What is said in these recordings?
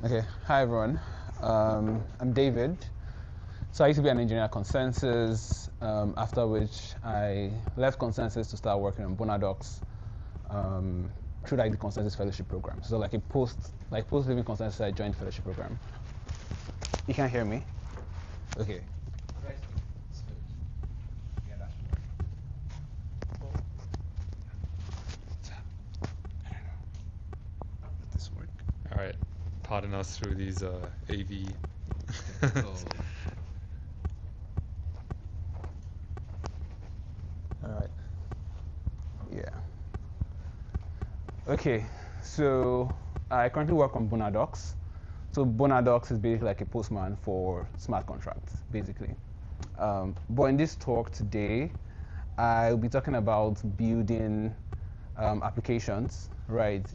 Okay, hi everyone. I'm David. So I used to be an engineer at Consensus, after which I left Consensus to start working on Bonadocs through like the Consensus Fellowship Program. So like post-leaving Consensus, I joined Fellowship Program. You can't hear me? Okay. This work? All right, potting us through these AV. All right. Yeah. Okay. So I currently work on Bonadocs. So Bonadocs is basically like a postman for smart contracts, basically. But in this talk today, I'll be talking about building applications, right?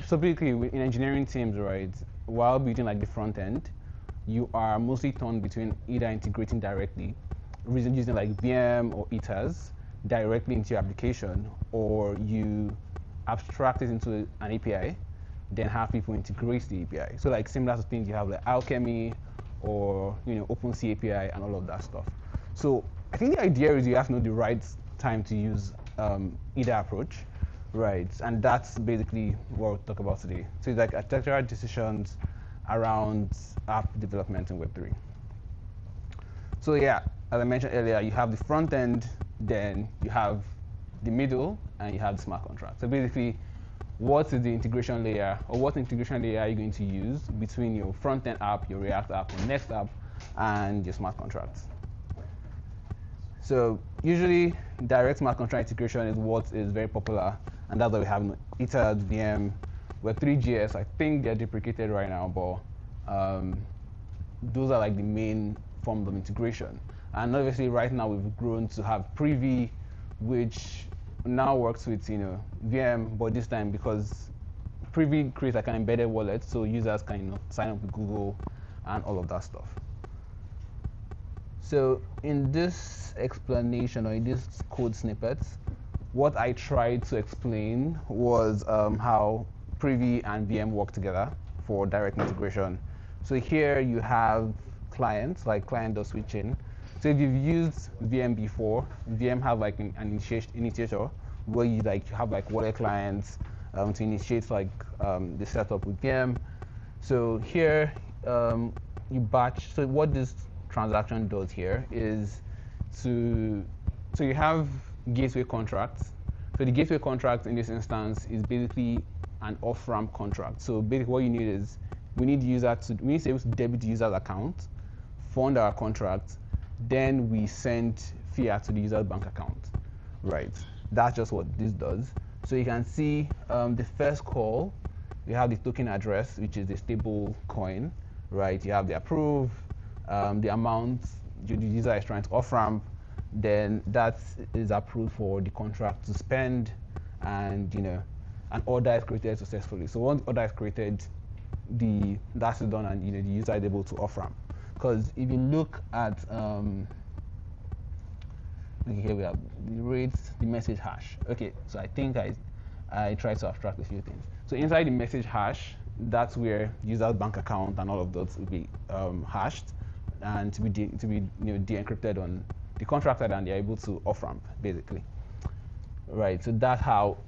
So basically in engineering teams, right, while building like the front end, you are mostly torn between either integrating directly, using like VM or ETAs directly into your application, or you abstract it into an API, then have people integrate the API. So like similar to things you have like Alchemy or OpenSea API and all of that stuff. So I think the idea is you have to know the right time to use either approach, right? And that's basically what we'll talk about today. So it's like architectural decisions around app development in Web3. So yeah, as I mentioned earlier, you have the front end, then you have the middle, and you have the smart contract. So basically, what is the integration layer, or what integration layer are you going to use between your front end app, your React app, or Next app, and your smart contracts? So usually, direct smart contract integration is what is very popular, and that's why we have ETAs, VM, Web3.js. I think they're deprecated right now, but those are like the main forms of integration. And obviously, right now we've grown to have Privy, which now works with VM, but this time because Privy creates like an embedded wallet, so users can sign up with Google and all of that stuff. So in this explanation, or in this code snippet, what I tried to explain was how Privy and VM work together for direct integration. So here you have clients, like client does switching. So if you've used VM before, VM have like an initiator where you have like wallet clients to initiate like the setup with VM. So here you batch. So what this transaction does here is so you have gateway contracts. So the gateway contract in this instance is basically an off-ramp contract. So basically what you need is we need to be able to debit the user's account, fund our contract, then we send fiat to the user's bank account, right? That's just what this does. So you can see the first call, you have the token address, which is the stable coin, right? You have the approve, the amount the user is trying to off-ramp, then that is approved for the contract to spend, and an order is created successfully. So once the order is created, that's done, and the user is able to off-ramp. Because if you look at here we have the message hash. Okay, so I think I tried to abstract a few things. So inside the message hash, that's where user's bank account and all of those will be hashed and to be de-encrypted on the contract side, and they're able to off-ramp basically. Right. So that's how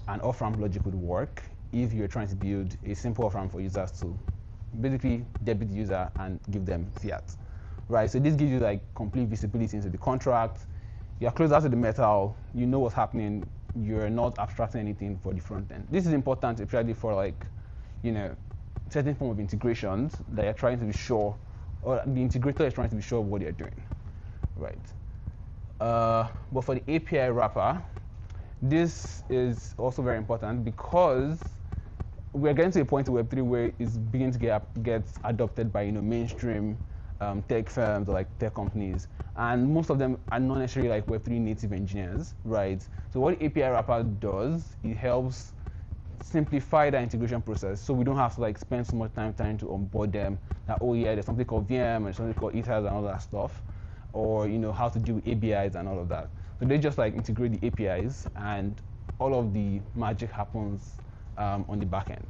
an off-ramp logic would work if you're trying to build a simple off-ramp for users to basically debit the user and give them fiat. Right. So this gives you like complete visibility into the contract. You're closer to the metal. You know what's happening. You're not abstracting anything for the front end. This is important, especially for like, certain form of integrations that you're trying to be sure, or the integrator is trying to be sure of what they're doing, right? But for the API wrapper, this is also very important because we're getting to a point in Web3 where it's beginning to get adopted by mainstream tech firms or like tech companies, and most of them are not necessarily like Web3 native engineers, right? So what the API wrapper does, it helps simplify the integration process, so we don't have to like spend so much time trying to onboard them. That there's something called VM and something called ETAs and all that stuff, or how to deal with APIs and all of that. So they just like integrate the APIs, and all of the magic happens on the back end.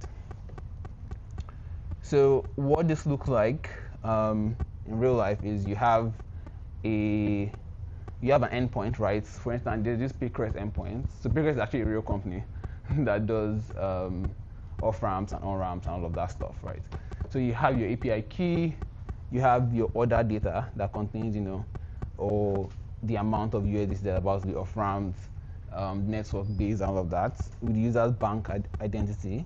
So what this looks like in real life is you have an endpoint, right? For instance, there's this Paycrest endpoint. So Paycrest is actually a real company that does off ramps and on ramps and all of that stuff, right? So you have your API key, you have your order data that contains, or the amount of USDs that are about to be off ramps, network base, and all of that, with the user's bank identity,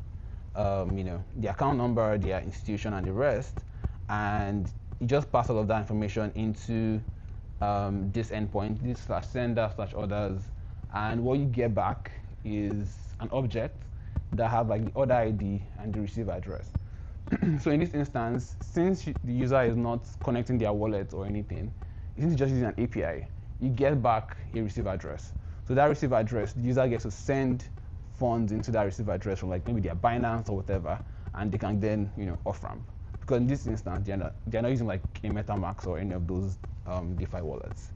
the account number, their institution, and the rest, and you just pass all of that information into this endpoint, this /sender/orders, and what you get back is an object that have like the order ID and the receiver address. So in this instance, since the user is not connecting their wallet or anything, since it's just using an API, you get back a receive address. So that receive address, the user gets to send funds into that receive address from like maybe their Binance or whatever, and they can then off ramp. Because in this instance, they're not using like a MetaMask or any of those DeFi wallets,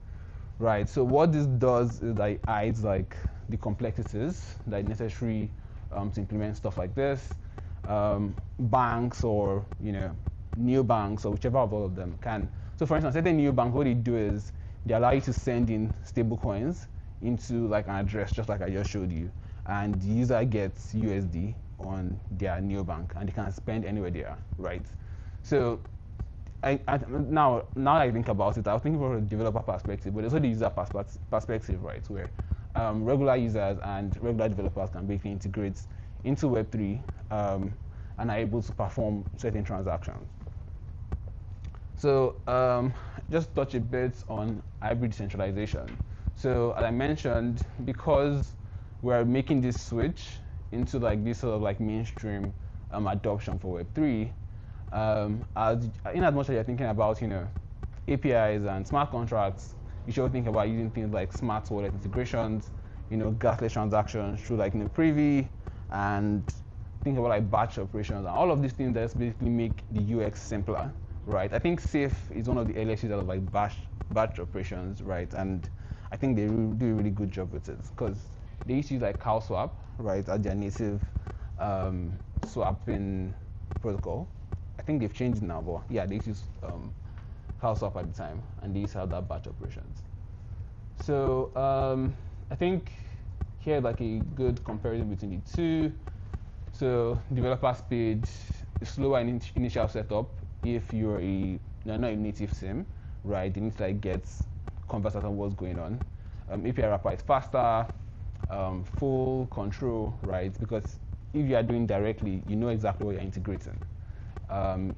right? So what this does is that it hides like the complexities that are necessary to implement stuff like this. Banks or new banks or whichever of all of them can. So for instance, certain new banks, what they do is they allow you to send in stable coins into like an address just like I just showed you, and the user gets USD on their neobank and they can spend anywhere they are, right? So now I think about it, I was thinking from a developer perspective, but also the user perspective, right, where regular users and regular developers can basically integrate into Web3 and are able to perform certain transactions. So just touch a bit on hybrid decentralization. So as I mentioned, because we're making this switch into like this sort of like mainstream adoption for Web3, in as much as you're thinking about APIs and smart contracts, you should think about using things like smart wallet integrations, gasless transactions through like Privy, and think about like batch operations and all of these things that basically make the UX simpler, right? I think Safe is one of the earliest users of like batch operations, right? And I think they do a really good job with it because they used to use like CowSwap, right, as their native swapping protocol. I think they've changed it now, but yeah, they used to use CowSwap at the time, and they used to have that batch operations. So I think here like a good comparison between the two. So developer speed is slower in initial setup if you're not a native sim, right? You need to like get conversant on what's going on. API wrapper is faster, full control, right? Because if you are doing directly, you know exactly what you're integrating.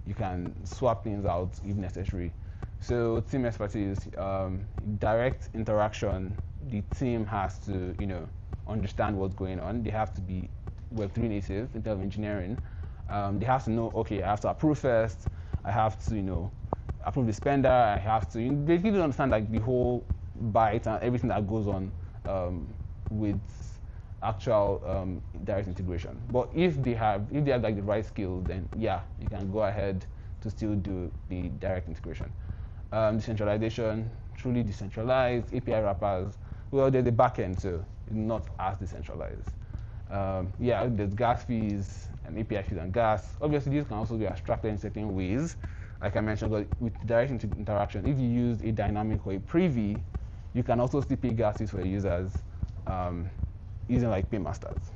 You can swap things out if necessary. So team expertise, direct interaction, the team has to understand what's going on. They have to be Web3 native in terms of engineering. They have to know, okay, I have to approve first, I have to approve the spender, I have to basically understand like the whole byte and everything that goes on with actual direct integration. But if they have like the right skills, then yeah, you can go ahead to still do the direct integration. Decentralization, truly decentralized, API wrappers, well, there's the backend, so it's not as decentralized. Yeah, there's gas fees and API fees and gas. Obviously, these can also be abstracted in certain ways. Like I mentioned, with direct interaction, if you use a dynamic or a privy, you can also still pay gas fees for your users using like paymasters.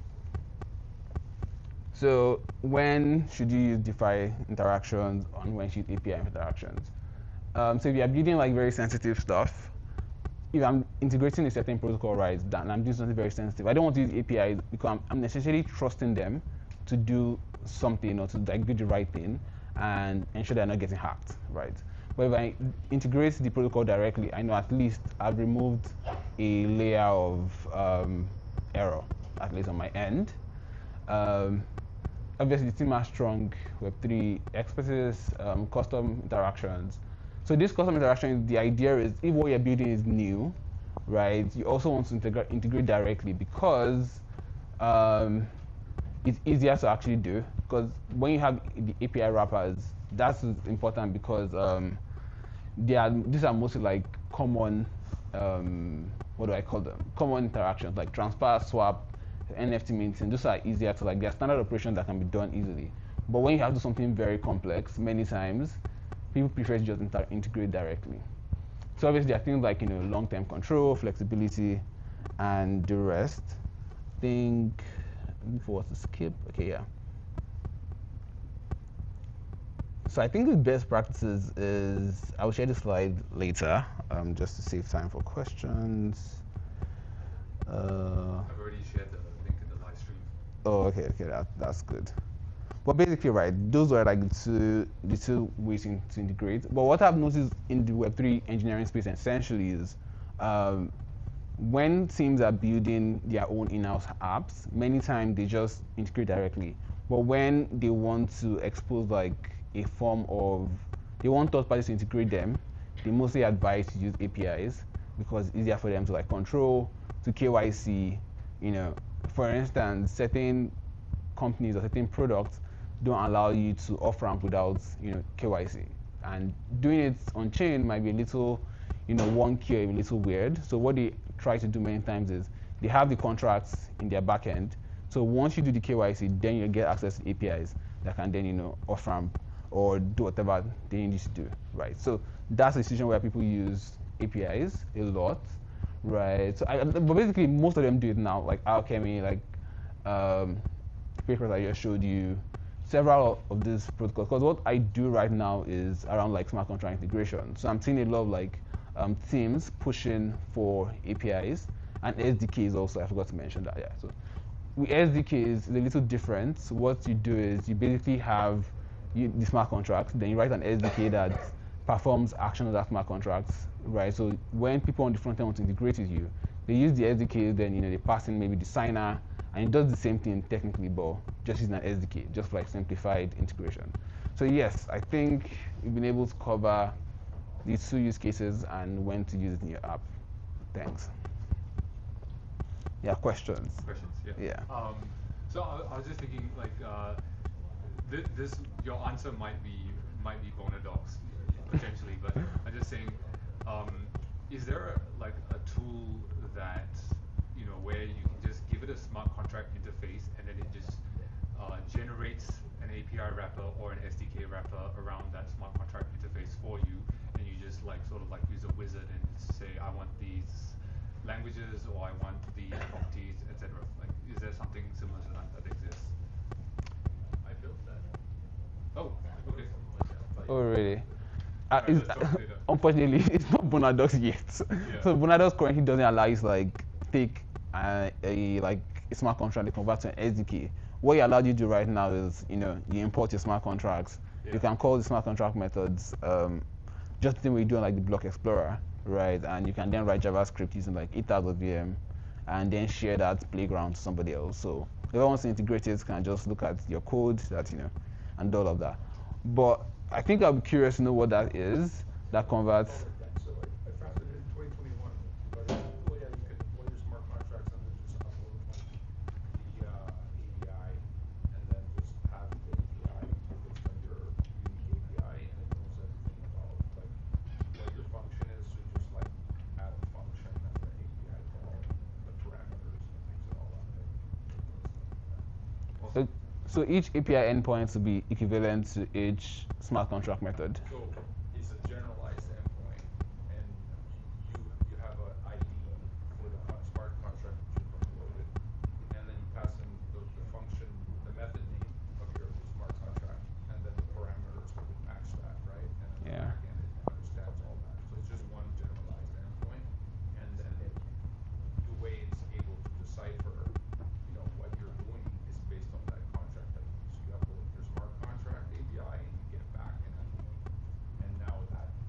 So when should you use DeFi interactions and when should API interactions? So if you're building like very sensitive stuff, if I'm integrating a certain protocol, right, and I'm doing something very sensitive, I don't want to use APIs because I'm necessarily trusting them to do something or to like do the right thing and ensure they're not getting hacked, right? But if I integrate the protocol directly, I know at least I've removed a layer of error, at least on my end. Obviously, the team has strong Web3 expertise, custom interactions. So this custom interaction, the idea is if what you're building is new, right, you also want to integrate directly because it's easier to actually do. Because when you have the API wrappers, that's important because these are mostly like common, what do I call them? Common interactions like transfer, swap, NFT minting. Those are easier to like, they're standard operations that can be done easily. But when you have to do something very complex, many times people prefer to just integrate directly. So obviously there are things like long-term control, flexibility, and the rest. I think before to skip. Okay, yeah. So I think the best practices is I'll share the slide later, just to save time for questions. I've already shared the link in the live stream. Oh, okay, that's good. But basically, right, those are like the two ways to integrate. But what I've noticed in the Web3 engineering space essentially is when teams are building their own in-house apps, many times they just integrate directly. But when they want to expose like a form of, they want third parties to integrate them, they mostly advise to use APIs because it's easier for them to like control, to KYC. For instance, certain companies or certain products don't allow you to off ramp without KYC, and doing it on chain might be a little wonky or a little weird. So what they try to do many times is they have the contracts in their backend. So once you do the KYC, then you get access to APIs that can then off ramp or do whatever they need to do, right? So that's a situation where people use APIs a lot, right? So but basically most of them do it now, like Alchemy, like papers I just showed you, several of these protocols. Because what I do right now is around like smart contract integration. So I'm seeing a lot of like teams pushing for APIs and SDKs also. I forgot to mention that. Yeah. So with SDKs, it's a little different. So what you do is you basically have the smart contract, then you write an SDK that performs action on that smart contract, right? So when people on the front end want to integrate with you, they use the SDK, then they pass in maybe the signer, and it does the same thing technically, but just using an SDK, just like simplified integration. So yes, I think we've been able to cover these two use cases and when to use it in your app. Thanks. Yeah, questions? Questions, yeah. Yeah. So I was just thinking, like, this your answer might be bonadox potentially, but I'm just saying, is there like a tool that where you can just give it a smart contract interface and then it just generates an API wrapper or an SDK wrapper around that smart contract interface for you, and you just like sort of like use a wizard and say I want these languages or I want these properties, etc. Like, is there something similar to that exists? I built that. Oh, okay. Oh, really? Let's talk later. Unfortunately, it's not Bonadox yet. Yeah. So Bonadox currently doesn't allow you to like take a smart contract and convert to an SDK. What you allowed you to do right now is you import your smart contracts. Yeah. You can call the smart contract methods just the thing we do on like the Block Explorer, right? And you can then write JavaScript using like 8,000 VM and then share that playground to somebody else. So whoever wants to integrate it can just look at your code that and all of that. But I think I'll be curious to know what that is that converts. So I found it in 2021, but yeah, you could deploy your smart contracts and then just upload the API and then just have the API based on your unique API, and it knows everything about like what your function is. So just like add the function and the API call, the parameters and things and all that. So each API endpoint will be equivalent to each smart contract method. So it's a generalized endpoint, and you have an ID for the smart contract which you've uploaded, and then you pass in the function, the method name of your smart contract, and then the parameters that would match that, right? And then Yeah. again, it understands all that. So it's just one generalized endpoint, and then the way it's able to decipher, what you're doing is based on that contract that you upload your smart contract API, and you get back, and now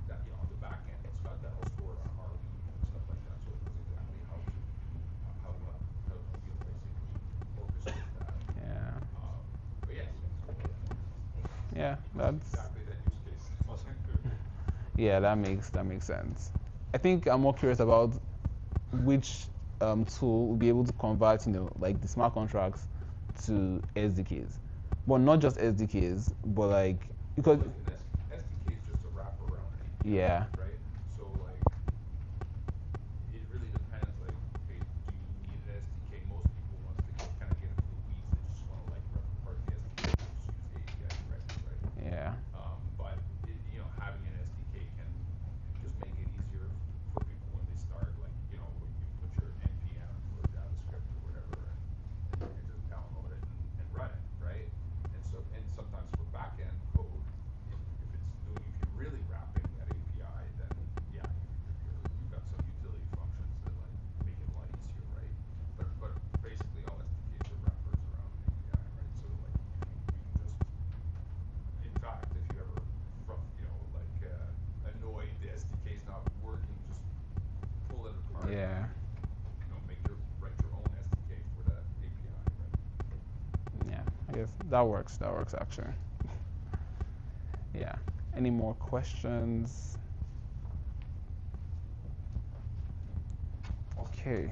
that on the back end, it's got that all stored on RE and stuff like that, so it knows exactly how to basically orchestrate that. Yeah. But yes, Yeah, that's exactly that use case. Awesome. yeah, that makes sense. I think I'm more curious about which tool will be able to convert, like the smart contracts to SDKs, but not just SDKs, but like because An SDK is just a wraparound API, yeah, right? So like, it really depends. Like, okay, do you need an SDK? Most people, once they kind of get into the weeds, they just want to like run part of the SDK, just use the API Okay, that works. That works actually. Yeah. Any more questions? Okay.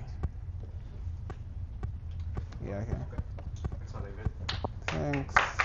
Yeah. Okay. Okay. Thanks, David. Thanks.